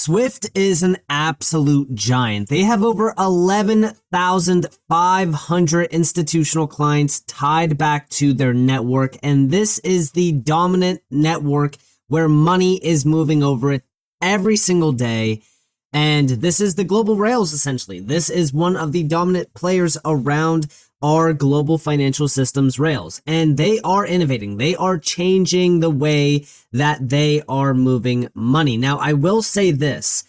Swift is an absolute giant. They have over 11,500 institutional clients tied back to their network, and this is the dominant network where money is moving over it every single day. And this is the global rails, essentially. This is one of the dominant players around our global financial systems rails, and they are innovating. They are changing the way that they are moving money. Now, I will say this.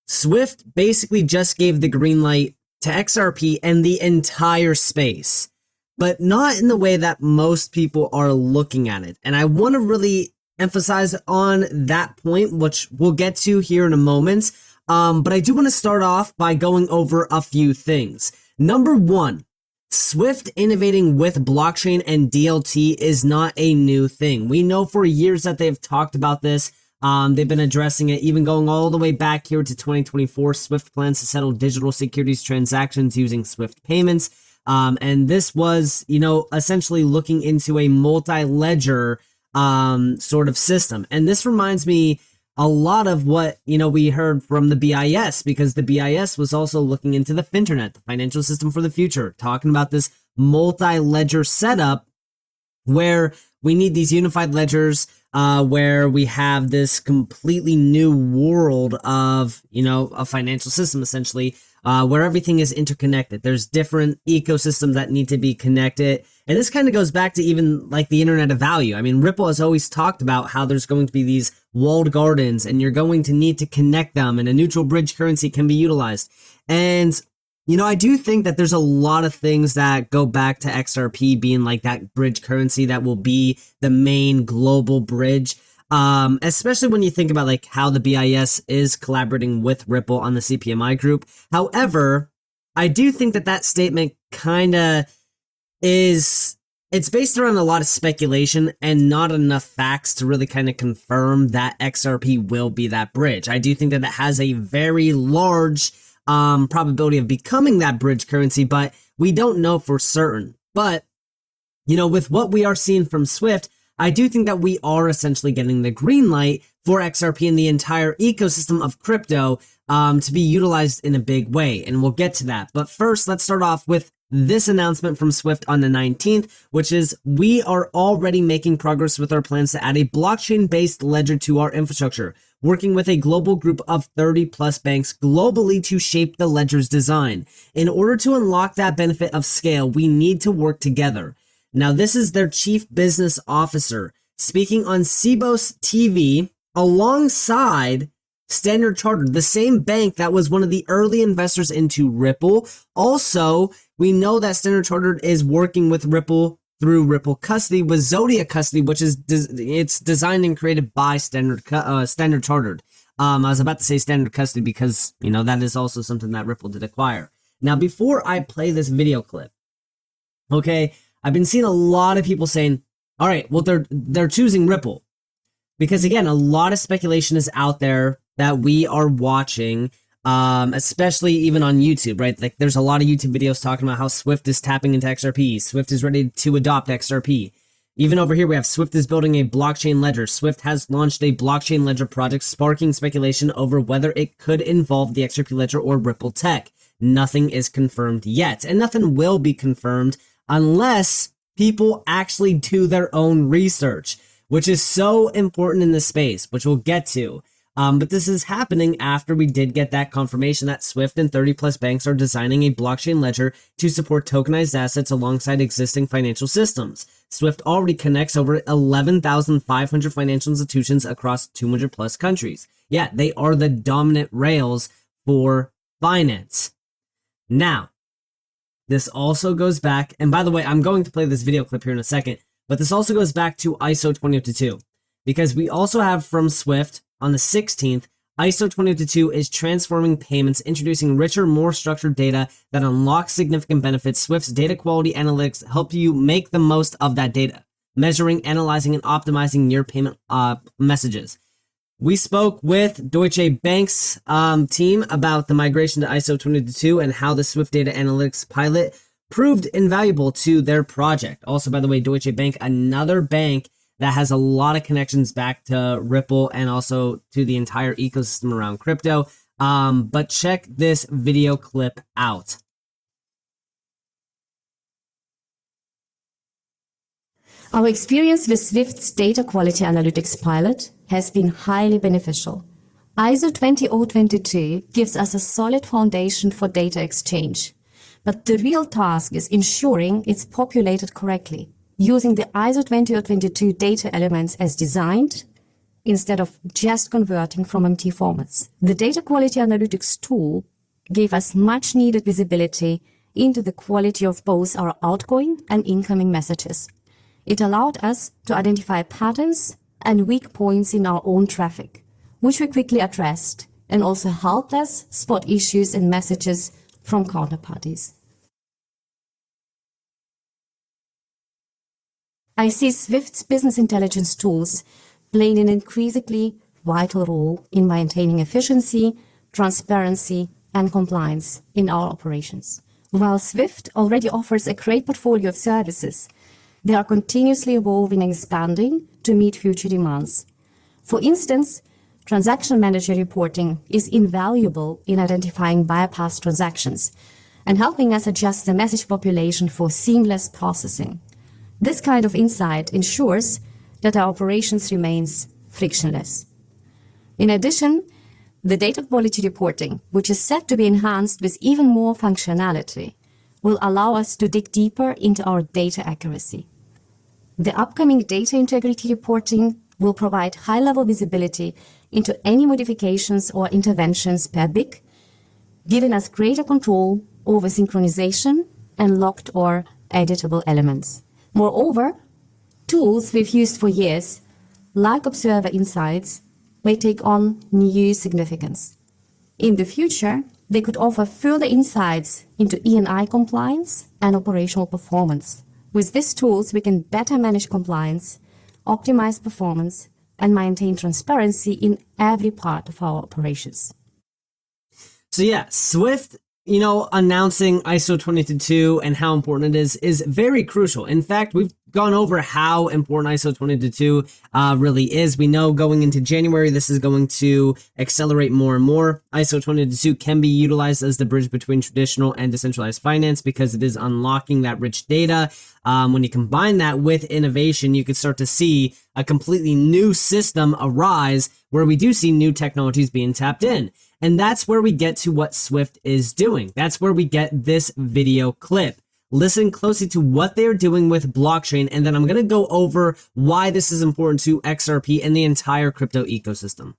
Swift basically just gave the green light to XRP and the entire space, but not in the way that most people are looking at it. And I want to really emphasize on that point, which we'll get to here in a moment. But I do want to start off by going over a few things. Number one, Swift innovating with blockchain and DLT is not a new thing. We know for years that they've talked about this. They've been addressing it, even going all the way back here to 2024. Swift plans to settle digital securities transactions using Swift payments. And this was, essentially looking into a multi-ledger sort of system. And this reminds me a lot of what, we heard from the BIS, because the BIS was also looking into the Finternet, the financial system for the future, talking about this multi-ledger setup where we need these unified ledgers, where we have this completely new world of, a financial system, essentially, where everything is interconnected. There's different ecosystems that need to be connected. And this kind of goes back to even like the Internet of Value. I mean, Ripple has always talked about how there's going to be these walled gardens and you're going to need to connect them, and a neutral bridge currency can be utilized. And, I do think that there's a lot of things that go back to XRP being like that bridge currency that will be the main global bridge. Especially when you think about like how the BIS is collaborating with Ripple on the CPMI group. However, I do think that statement kind of it's based around a lot of speculation and not enough facts to really kind of confirm that XRP will be that bridge. I do think that it has a very large probability of becoming that bridge currency, but we don't know for certain. But, with what we are seeing from Swift, I do think that we are essentially getting the green light for XRP and the entire ecosystem of crypto to be utilized in a big way. And we'll get to that. But first, let's start off with this announcement from Swift on the 19th, which is we are already making progress with our plans to add a blockchain-based ledger to our infrastructure, working with a global group of 30 plus banks globally to shape the ledger's design. In order to unlock that benefit of scale, we need to work together. Now, this is their chief business officer speaking on Cbos TV alongside Standard Chartered, the same bank that was one of the early investors into Ripple. Also, we know that Standard Chartered is working with Ripple through Ripple Custody with Zodiac Custody, which is it's designed and created by Standard Chartered. I was about to say Standard Custody because, that is also something that Ripple did acquire. Now, before I play this video clip, okay, I've been seeing a lot of people saying, all right, well, they're choosing Ripple. Because again, a lot of speculation is out there that we are watching, especially even on YouTube, right? Like there's a lot of YouTube videos talking about how Swift is tapping into XRP. Swift is ready to adopt XRP. Even over here, we have Swift is building a blockchain ledger. Swift has launched a blockchain ledger project, sparking speculation over whether it could involve the XRP ledger or Ripple tech. Nothing is confirmed yet, and nothing will be confirmed unless people actually do their own research, which is so important in this space, which we'll get to. But this is happening after we did get that confirmation that Swift and 30 plus banks are designing a blockchain ledger to support tokenized assets alongside existing financial systems. Swift already connects over 11,500 financial institutions across 200 plus countries. Yeah, they are the dominant rails for finance. Now, this also goes back, and by the way, I'm going to play this video clip here in a second, but this also goes back to ISO 2022, because we also have from Swift on the 16th, ISO 2022 is transforming payments, introducing richer, more structured data that unlocks significant benefits. Swift's data quality analytics help you make the most of that data, measuring, analyzing, and optimizing your payment messages. We spoke with Deutsche Bank's team about the migration to ISO 2022 and how the Swift data analytics pilot proved invaluable to their project. Also, by the way, Deutsche Bank, another bank that has a lot of connections back to Ripple and also to the entire ecosystem around crypto. But check this video clip out. Our experience with Swift's data quality analytics pilot has been highly beneficial. ISO 20022 gives us a solid foundation for data exchange, but the real task is ensuring it's populated correctly, using the ISO 20022 data elements as designed, instead of just converting from empty formats. The data quality analytics tool gave us much needed visibility into the quality of both our outgoing and incoming messages. It allowed us to identify patterns and weak points in our own traffic, which we quickly addressed, and also helped us spot issues in messages from counterparties. I see Swift's business intelligence tools playing an increasingly vital role in maintaining efficiency, transparency, and compliance in our operations. While Swift already offers a great portfolio of services, they are continuously evolving and expanding to meet future demands. For instance, transaction manager reporting is invaluable in identifying bypass transactions and helping us adjust the message population for seamless processing. This kind of insight ensures that our operations remains frictionless. In addition, the data quality reporting, which is set to be enhanced with even more functionality, will allow us to dig deeper into our data accuracy. The upcoming data integrity reporting will provide high-level visibility into any modifications or interventions per BIC, giving us greater control over synchronization and locked or editable elements. Moreover, tools we've used for years, like Observer Insights, may take on new significance. In the future, they could offer further insights into E&I compliance and operational performance. With these tools, we can better manage compliance, optimize performance, and maintain transparency in every part of our operations. So yeah, Swift, announcing ISO 20022 and how important it is very crucial. In fact, we've gone over how important ISO 20022 really is. We know going into January, this is going to accelerate more and more. ISO 20022 can be utilized as the bridge between traditional and decentralized finance because it is unlocking that rich data. When you combine that with innovation, you can start to see a completely new system arise where we do see new technologies being tapped in. And that's where we get to what Swift is doing. That's where we get this video clip. Listen closely to what they're doing with blockchain, and then I'm going to go over why this is important to XRP and the entire crypto ecosystem.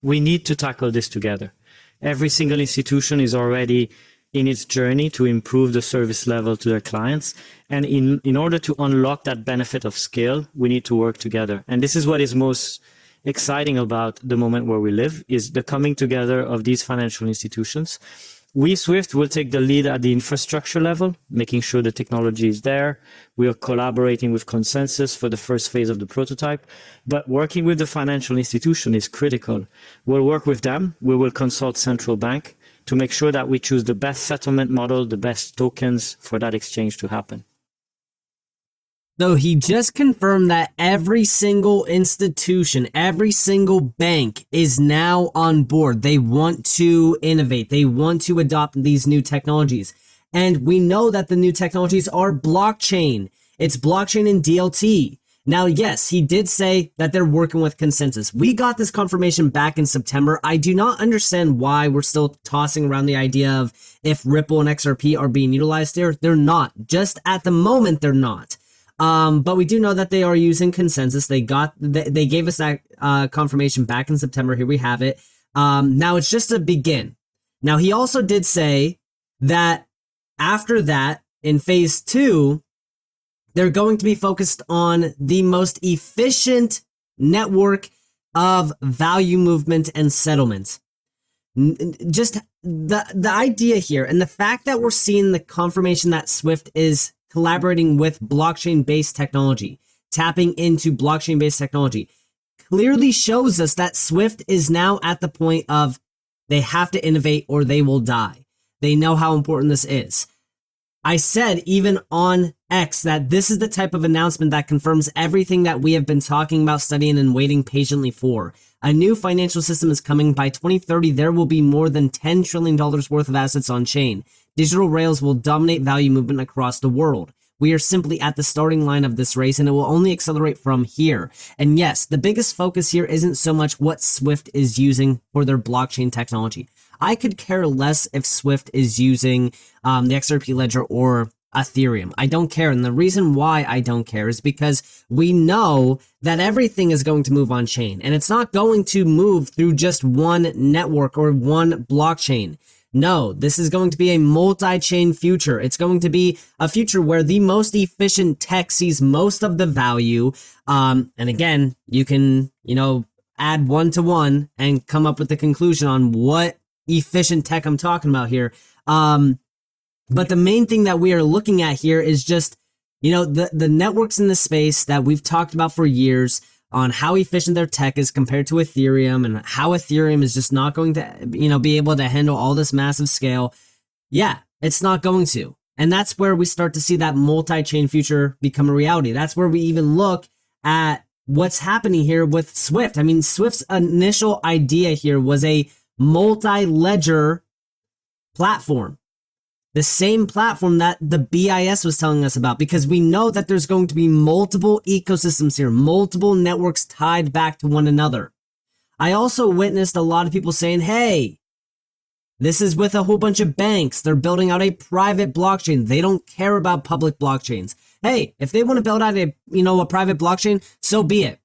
We need to tackle this together. Every single institution is already in its journey to improve the service level to their clients. And in order to unlock that benefit of scale, we need to work together. And this is what is most exciting about the moment where we live, is the coming together of these financial institutions. We, Swift, will take the lead at the infrastructure level, making sure the technology is there. We are collaborating with Consensus for the first phase of the prototype, but working with the financial institution is critical. We'll work with them. We will consult central bank to make sure that we choose the best settlement model, the best tokens for that exchange to happen. So he just confirmed that every single institution, every single bank is now on board. They want to innovate. They want to adopt these new technologies. And we know that the new technologies are blockchain. It's blockchain and DLT. Now, yes, he did say that they're working with Consensus. We got this confirmation back in September. I do not understand why we're still tossing around the idea of if Ripple and XRP are being utilized there. They're not. Just at the moment, they're not. But we do know that they are using Consensus. They gave us that confirmation back in September. Here we have it. Now it's just a begin. Now he also did say that after that, in phase 2, they're going to be focused on the most efficient network of value movement and settlement. Just the idea here and the fact that we're seeing the confirmation that Swift is collaborating with blockchain-based technology, tapping into blockchain-based technology, clearly shows us that Swift is now at the point of they have to innovate or they will die. They know how important this is. I said even on X that this is the type of announcement that confirms everything that we have been talking about, studying, and waiting patiently for. A new financial system is coming. By 2030, there will be more than $10 trillion worth of assets on chain. Digital rails will dominate value movement across the world. We are simply at the starting line of this race, and it will only accelerate from here. And yes, the biggest focus here isn't so much what Swift is using for their blockchain technology. I could care less if Swift is using the XRP ledger or Ethereum. I don't care. And the reason why I don't care is because we know that everything is going to move on chain, and it's not going to move through just one network or one blockchain. No, this is going to be a multi-chain future. It's going to be a future where the most efficient tech sees most of the value. And again, you can, add one to one and come up with the conclusion on what efficient tech I'm talking about here. But the main thing that we are looking at here is just, the networks in the space that we've talked about for years on how efficient their tech is compared to Ethereum, and how Ethereum is just not going to, be able to handle all this massive scale. Yeah, it's not going to. And that's where we start to see that multi-chain future become a reality. That's where we even look at what's happening here with Swift. I mean, Swift's initial idea here was a multi-ledger platform. The same platform that the BIS was telling us about, because we know that there's going to be multiple ecosystems here, multiple networks tied back to one another. I also witnessed a lot of people saying, hey, this is with a whole bunch of banks. They're building out a private blockchain. They don't care about public blockchains. Hey, if they want to build out a private blockchain, so be it.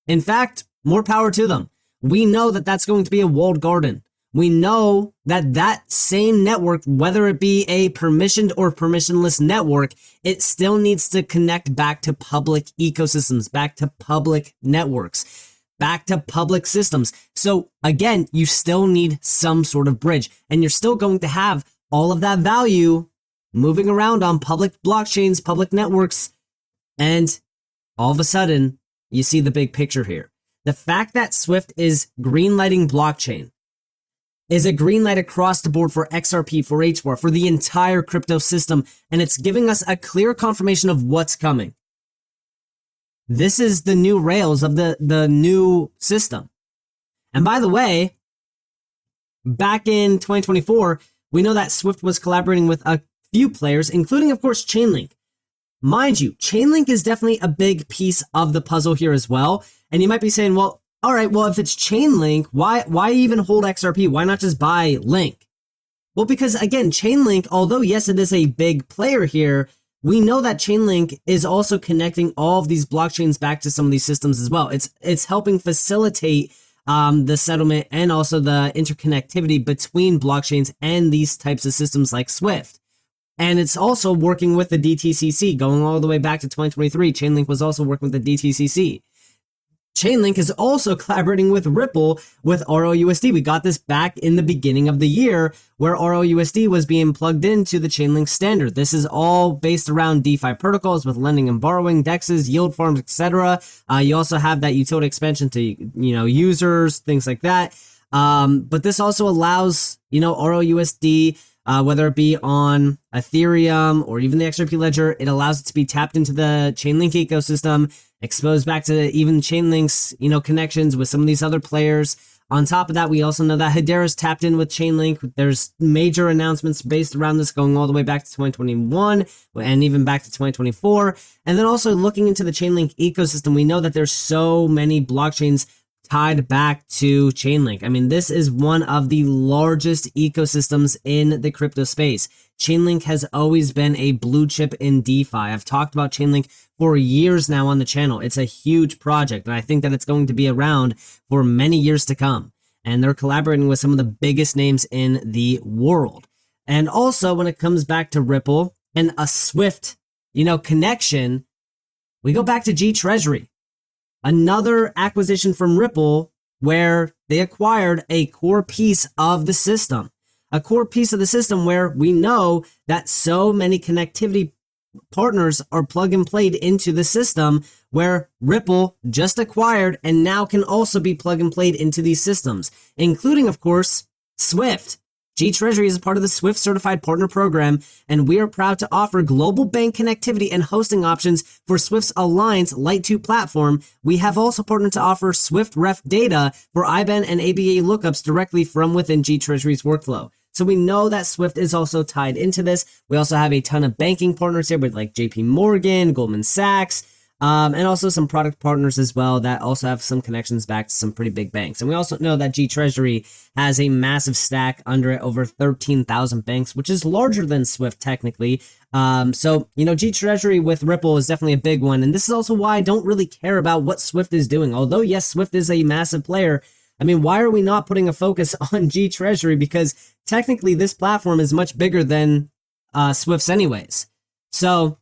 In fact, more power to them. We know that that's going to be a walled garden. We know that that same network, whether it be a permissioned or permissionless network, it still needs to connect back to public ecosystems, back to public networks, back to public systems. So again, you still need some sort of bridge, and you're still going to have all of that value moving around on public blockchains, public networks. And all of a sudden, you see the big picture here. The fact that Swift is greenlighting blockchain is a green light across the board for XRP, for HBAR, for the entire crypto system, and it's giving us a clear confirmation of what's coming. This is the new rails of the new system. And by the way, back in 2024, we know that Swift was collaborating with a few players, including, of course, Chainlink. Mind you, Chainlink is definitely a big piece of the puzzle here as well. And you might be saying, well, all right, well, if it's Chainlink, why even hold XRP? Why not just buy Link? Well, because again, Chainlink, although yes, it is a big player here, we know that Chainlink is also connecting all of these blockchains back to some of these systems as well. It's helping facilitate the settlement and also the interconnectivity between blockchains and these types of systems like Swift. And it's also working with the DTCC, going all the way back to 2023. Chainlink was also working with the DTCC. Chainlink is also collaborating with Ripple with ROUSD. We got this back in the beginning of the year where ROUSD was being plugged into the Chainlink standard. This is all based around DeFi protocols with lending and borrowing, DEXs, yield farms, etc. You also have that utility expansion to, users, things like that. But this also allows, ROUSD, whether it be on Ethereum or even the XRP ledger, it allows it to be tapped into the Chainlink ecosystem, exposed back to even Chainlink's, connections with some of these other players. On top of that, we also know that Hedera's tapped in with Chainlink. There's major announcements based around this going all the way back to 2021 and even back to 2024. And then also looking into the Chainlink ecosystem, we know that there's so many blockchains tied back to Chainlink. I mean, this is one of the largest ecosystems in the crypto space. Chainlink has always been a blue chip in DeFi. I've talked about Chainlink for years now on the channel. It's a huge project, and I think that it's going to be around for many years to come. And they're collaborating with some of the biggest names in the world. And also, when it comes back to Ripple and a Swift, connection, we go back to G Treasury. Another acquisition from Ripple where they acquired a core piece of the system. A core piece of the system where we know that so many connectivity partners are plug and played into the system, where Ripple just acquired and now can also be plug and played into these systems, including, of course, Swift. G Treasury is a part of the SWIFT Certified Partner Program, and we are proud to offer global bank connectivity and hosting options for SWIFT's Alliance Light 2 platform. We have also partnered to offer SWIFT ref data for IBAN and ABA lookups directly from within G Treasury's workflow. So we know that SWIFT is also tied into this. We also have a ton of banking partners here with like JP Morgan, Goldman Sachs, and also some product partners as well that also have some connections back to some pretty big banks. And we also know that G Treasury has a massive stack under it, over 13,000 banks, which is larger than SWIFT technically. So, G Treasury with Ripple is definitely a big one. And this is also why I don't really care about what SWIFT is doing. Although, yes, SWIFT is a massive player. I mean, why are we not putting a focus on G Treasury? Because technically this platform is much bigger than SWIFT's anyways. So,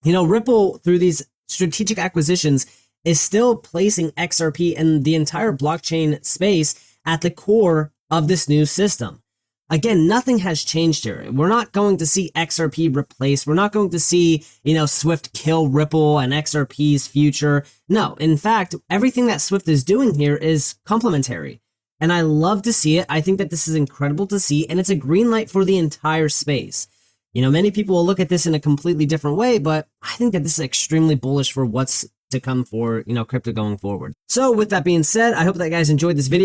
Ripple, through these strategic acquisitions, is still placing XRP and the entire blockchain space at the core of this new system. Again, nothing has changed here. We're not going to see XRP replaced. We're not going to see, SWIFT kill Ripple and XRP's future. No, in fact, everything that SWIFT is doing here is complementary. And I love to see it. I think that this is incredible to see, and it's a green light for the entire space. Many people will look at this in a completely different way, but I think that this is extremely bullish for what's to come for, crypto going forward. So with that being said, I hope that you guys enjoyed this video.